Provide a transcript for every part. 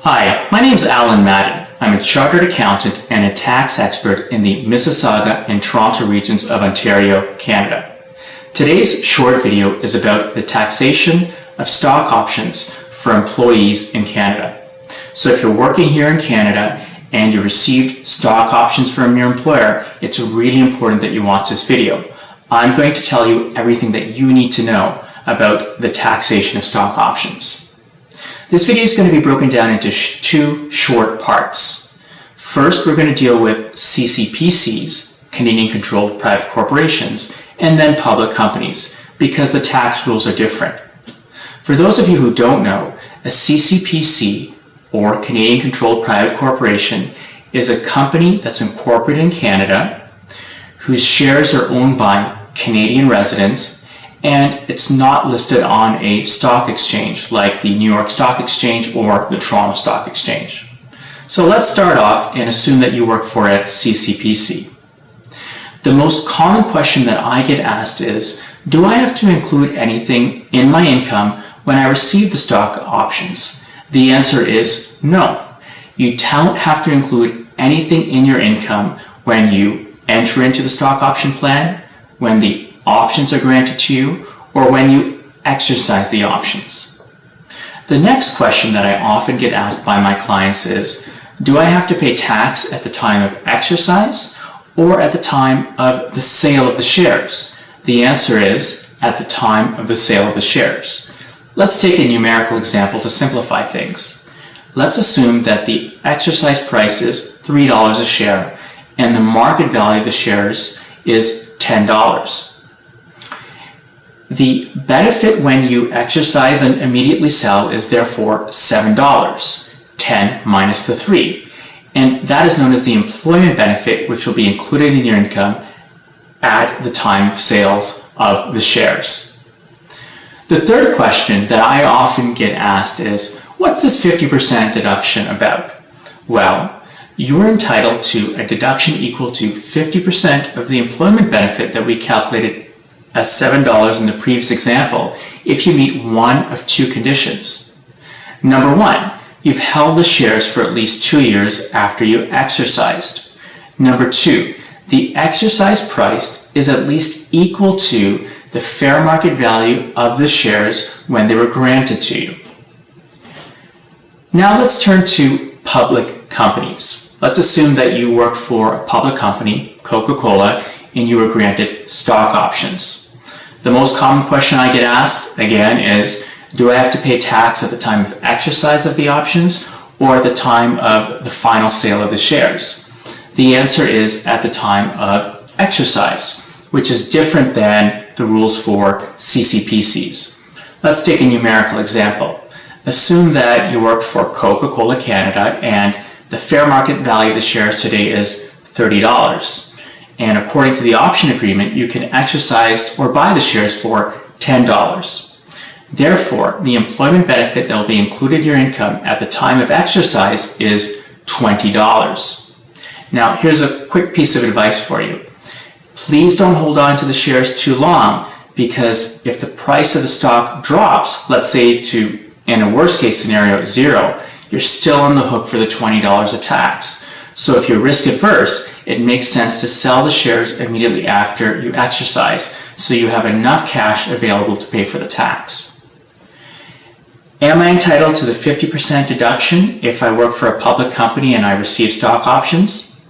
Hi, my name is Allan Madan. I'm a chartered accountant and a tax expert in the Mississauga and Toronto regions of Ontario, Canada. Today's short video is about the taxation of stock options for employees in Canada. So if you're working here in Canada and you received stock options from your employer, it's really important that you watch this video. I'm going to tell you everything that you need to know about the taxation of stock options. This video is going to be broken down into two short parts. First, we're going to deal with CCPCs, Canadian-controlled private corporations, and then public companies, because the tax rules are different. For those of you who don't know, a CCPC, or Canadian-controlled private corporation, is a company that's incorporated in Canada, whose shares are owned by Canadian residents, and it's not listed on a stock exchange like the New York Stock Exchange or the Toronto Stock Exchange. So let's start off and assume that you work for a CCPC. The most common question that I get asked is, do I have to include anything in my income when I receive the stock options? The answer is no. You don't have to include anything in your income when you enter into the stock option plan, when the options are granted to you, or when you exercise the options. The next question that I often get asked by my clients is, do I have to pay tax at the time of exercise or at the time of the sale of the shares? The answer is at the time of the sale of the shares. Let's take a numerical example to simplify things. Let's assume that the exercise price is $3 a share and the market value of the shares is $10. The benefit when you exercise and immediately sell is therefore $7, 10 minus the 3. And that is known as the employment benefit, which will be included in your income at the time of sales of the shares. The third question that I often get asked is, what's this 50% deduction about? Well, you are entitled to a deduction equal to 50% of the employment benefit that we calculated as $7 in the previous example if you meet one of two conditions. Number one, you've held the shares for at least 2 years after you exercised. Number two, the exercise price is at least equal to the fair market value of the shares when they were granted to you. Now let's turn to public companies. Let's assume that you work for a public company, Coca-Cola, and you were granted stock options. The most common question I get asked, again, is, do I have to pay tax at the time of exercise of the options or at the time of the final sale of the shares? The answer is at the time of exercise, which is different than the rules for CCPCs. Let's take a numerical example. Assume that you work for Coca-Cola Canada and the fair market value of the shares today is $30. And according to the option agreement, you can exercise or buy the shares for $10. Therefore, the employment benefit that will be included in your income at the time of exercise is $20. Now, here's a quick piece of advice for you. Please don't hold on to the shares too long, because if the price of the stock drops, let's say to, in a worst case scenario, 0, you're still on the hook for the $20 of tax. So if you're risk adverse, it makes sense to sell the shares immediately after you exercise so you have enough cash available to pay for the tax. Am I entitled to the 50% deduction if I work for a public company and I receive stock options?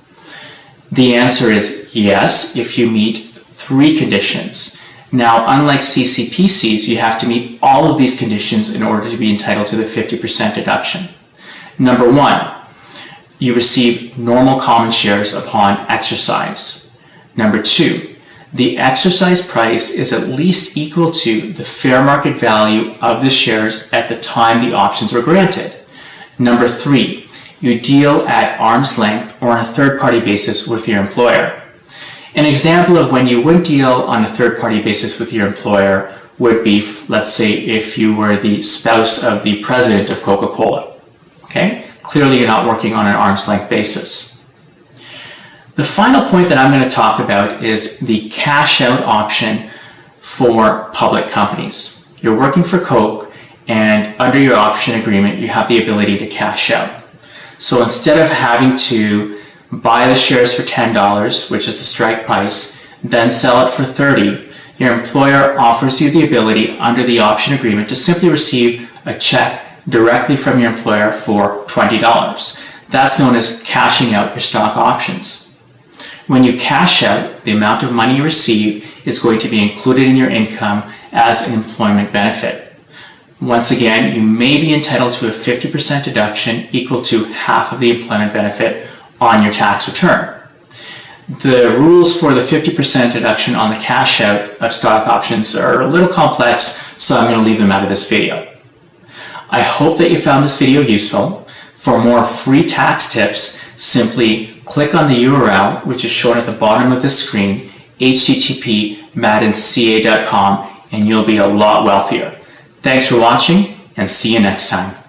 The answer is yes, if you meet 3 conditions. Now, unlike CCPCs, you have to meet all of these conditions in order to be entitled to the 50% deduction. Number 1, you receive normal common shares upon exercise. Number 2, the exercise price is at least equal to the fair market value of the shares at the time the options were granted. Number 3, you deal at arm's length or on a third-party basis with your employer. An example of when you wouldn't deal on a third-party basis with your employer would be, let's say, if you were the spouse of the president of Coca-Cola. Okay? Clearly, you're not working on an arm's length basis. The final point that I'm going to talk about is the cash out option for public companies. You're working for Coke and under your option agreement, you have the ability to cash out. So instead of having to buy the shares for $10, which is the strike price, then sell it for $30, your employer offers you the ability under the option agreement to simply receive a check directly from your employer for $20. That's known as cashing out your stock options. When you cash out, the amount of money you receive is going to be included in your income as an employment benefit. Once again, you may be entitled to a 50% deduction equal to half of the employment benefit on your tax return. The rules for the 50% deduction on the cash out of stock options are a little complex, so I'm going to leave them out of this video. I hope that you found this video useful. For more free tax tips, simply click on the URL, which is shown at the bottom of the screen, http://madanca.com, and you'll be a lot wealthier. Thanks for watching, and see you next time.